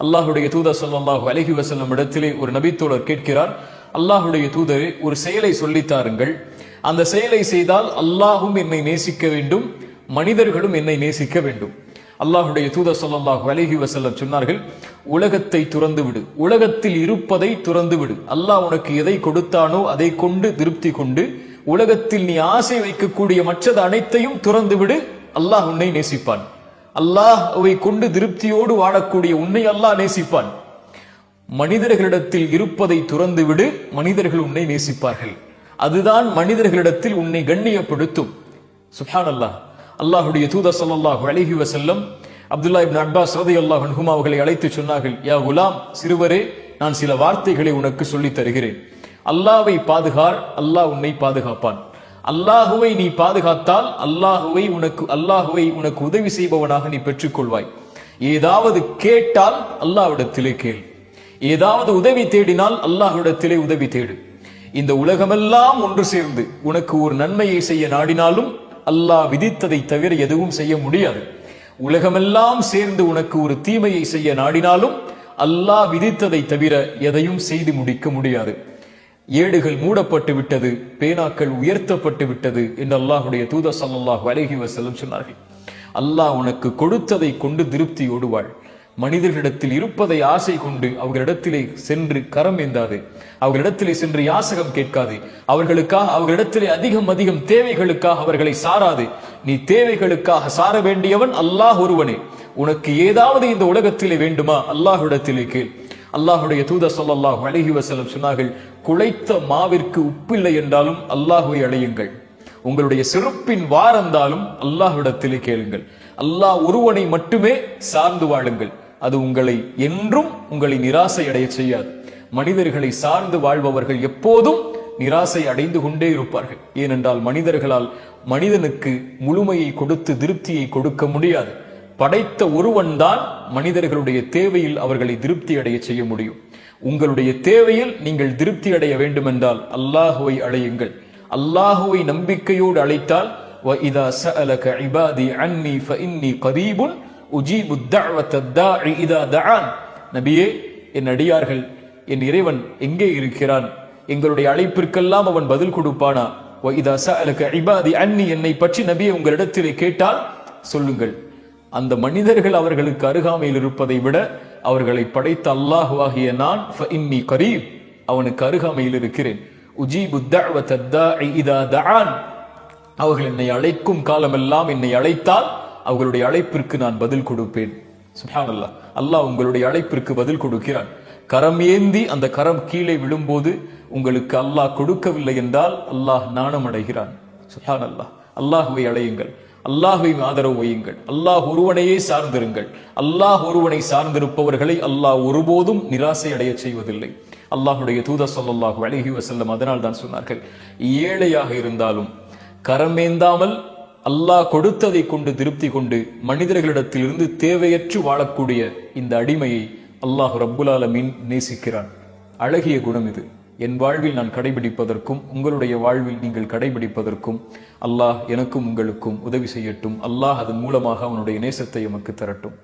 அல்லாஹுடைய தூதர் ஸல்லல்லாஹு அலைஹி வஸல்லம் இடத்திலே ஒரு நபித்தோழர் கேட்கிறார், அல்லாஹுடைய தூதரே, ஒரு செயலை சொல்லித்தாருங்கள். அந்த செயலை செய்தால் அல்லாஹும் என்னை நேசிக்க வேண்டும், மனிதர்களும் என்னை நேசிக்க வேண்டும். அல்லாஹுடைய தூதர் ஸல்லல்லாஹு அலைஹி வஸல்லம் சொன்னார்கள், உலகத்தை துறந்து விடு, உலகத்தில் இருப்பதை துறந்து விடு. அல்லாஹ் உனக்கு எதை கொடுத்தானோ அதை கொண்டு திருப்தி கொண்டு, உலகத்தில் நீ ஆசை வைக்கக்கூடிய மற்றது அனைத்தையும் துறந்து விடு. அல்லாஹ் உன்னை நேசிப்பான். அல்லாஹ்வை கொண்டு திருப்தியோடு வாழக்கூடிய உன்னை அல்லாஹ் நேசிப்பான். மனிதர்களிடத்தில் இருப்பதை துறந்து விடு, மனிதர்கள் உன்னை நேசிப்பார்கள். அதுதான் மனிதர்களிடத்தில் உன்னை கண்ணியப்படுத்தும். சுப்ஹானல்லாஹ். அல்லாஹுடைய தூதர் ஸல்லல்லாஹு அலைஹி வஸல்லம் அப்துல்லா இப்னு அப்பாஸ் ரலியல்லாஹு அன்ஹுமா அவர்களை அழைத்து சொன்னார்கள், யா குலாம், சிறுவரே, நான் சில வார்த்தைகளை உனக்கு சொல்லித் தருகிறேன். அல்லாஹ்வை பாதுகார், அல்லாஹ் உன்னை பாதுகாப்பான். அல்லாஹுவை நீ பாதுகாத்தால் அல்லாஹுவை உனக்கு உதவி செய்பவனாக நீ பெற்றுக்கொள்வாய். ஏதாவது கேட்டால் அல்லாஹ்விடத்திலே கேள், ஏதாவது உதவி தேடினால் அல்லாஹ்விடத்திலே உதவி தேடு. இந்த உலகமெல்லாம் ஒன்று சேர்ந்து உனக்கு ஒரு நன்மையை செய்ய நாடினாலும் அல்லாஹ் விதித்ததை தவிர எதுவும் செய்ய முடியாது. உலகமெல்லாம் சேர்ந்து உனக்கு ஒரு தீமையை செய்ய நாடினாலும் அல்லாஹ் விதித்ததை தவிர எதையும் செய்து முடிக்க முடியாது. ஏடுகள் மூடப்பட்டு விட்டது, பேனாக்கள் உயர்த்தப்பட்டு விட்டது என்று அல்லாஹுடைய தூதர் ஸல்லல்லாஹு அலைஹி வஸல்லம் சொன்னார்கள். அல்லாஹ் உனக்கு கொடுத்ததை கொண்டு திருப்தியோடு வாழ். மனிதர்களிடத்தில் இருப்பதை ஆசை கொண்டு அவர்களிடத்திலே சென்று கரம் ஏந்தாது, அவர்களிடத்திலே சென்று யாசகம் கேட்காது, அவர்களிடத்திலே அதிகம் தேவைகளுக்காக அவர்களை சாராது. நீ தேவைகளுக்காக சார வேண்டியவன் அல்லாஹ் ஒருவனே. உனக்கு ஏதாவது இந்த உலகத்திலே வேண்டுமா, அல்லாஹ்விடத்திலே கேள். அல்லாஹுடைய தூதர் ஸல்லல்லாஹு அலைஹி வஸல்லம் சொன்னார்கள், குழைத்த மாவிற்கு உப்பில்லை என்றாலும் அல்லாஹ்வை அழையுங்கள். உங்களுடைய செருப்பின் வாரந்தாலும் அல்லாஹ்விடத்திலே கேளுங்கள். அல்லாஹ் ஒருவனை மட்டுமே சார்ந்து வாழுங்கள். அது உங்களை நிராசை அடைய செய்யாது. மனிதர்களை சார்ந்து வாழ்பவர்கள் எப்போதும் நிராசை அடைந்து கொண்டே இருப்பார்கள். ஏனென்றால் மனிதர்களால் மனிதனுக்கு முழுமையை கொடுத்து திருப்தியை கொடுக்க முடியாது. படைத்த ஒருவன் தான் மனிதர்களுடைய தேவையில் அவர்களை திருப்தி அடைய செய்ய முடியும். உங்களுடைய தேவையில் நீங்கள் திருப்தி அடைய வேண்டுமென்றால் அல்லாஹுவை அழையுங்கள். அல்லாஹுவை நம்பிக்கையோடு அழைத்தால் وَإِذَا سَأَلَكَ عِبَادِي عَنِّي فَإِنِّي قَرِيبٌ أُجِيبُ الدَّعْوَةَ الدَّاعِ إِذَا دَعَانِ. நபியே, என் அடியார்கள், என் இறைவன் எங்கே இருக்கிறான்? எங்களுடைய அழைப்பிற்கெல்லாம் அவன் பதில் கொடுப்பானா? وَإِذَا سَأَلَكَ عِبَادِي عَنِّي, என்னை பற்றி நபியே உங்களிடத்திலே கேட்டால் சொல்லுங்கள். அந்த மனிதர்கள் அவர்களுக்கு அருகாமையில் இருப்பதை விட அவர்களை படைத்த அல்லாஹ்வாகிய நான் فَإِنِّي قَرِيب, அவனுக்கு அருகாமையில் இருக்கிறேன். உஜீபு الدَّعْوَةَ الدَّاعِ إِذَا دَعَانِ, அவர்கள் என்னை அழைக்கும் காலமெல்லாம் என்னை அழைத்தால் அவர்களுடைய அழைப்பிற்கு நான் பதில் கொடுப்பேன். சுப்ஹானல்லாஹ். அல்லாஹ் உங்களுடைய அழைப்பிற்கு பதில் கொடுக்கிறான். கரம் ஏந்தி அந்த கரம் கீழே விழும்போது உங்களுக்கு அல்லாஹ் கொடுக்கவில்லை என்றால் அல்லாஹ் நாணம் அடைகிறான். சுப்ஹானல்லாஹ். அல்லாஹ்வை அழையுங்கள், அல்லாஹ்வை ஆதரவு வையுங்கள், அல்லாஹ் ஒருவனையே சார்ந்திருங்கள். அல்லாஹ் ஒருவனை சார்ந்திருப்பவர்களை அல்லாஹ் ஒருபோதும் நிராசை அடைய செய்வதில்லை. அல்லாஹுடைய தூதர் ஸல்லல்லாஹு அலைஹி வஸல்லம் அதனால் தான் சொன்னார்கள், ஏழையாக இருந்தாலும் கரமேந்தாமல் அல்லாஹ் கொடுத்ததை கொண்டு திருப்தி கொண்டு மனிதர்களிடத்திலிருந்து தேவையற்று வாழக்கூடிய இந்த அடிமையை அல்லாஹ் ரப்புல் ஆலமீன் நேசிக்கிறான். அழகிய குணம் இது. என் வாழ்வில் நான் கடைபிடிப்பதற்கும் உங்களுடைய வாழ்வில் நீங்கள் கடைபிடிப்பதற்கும் அல்லாஹ் எனக்கும் உங்களுக்கும் உதவி செய்யட்டும். அல்லாஹ் அதன் மூலமாக அவனுடைய நேசத்தை எமக்கு தரட்டும்.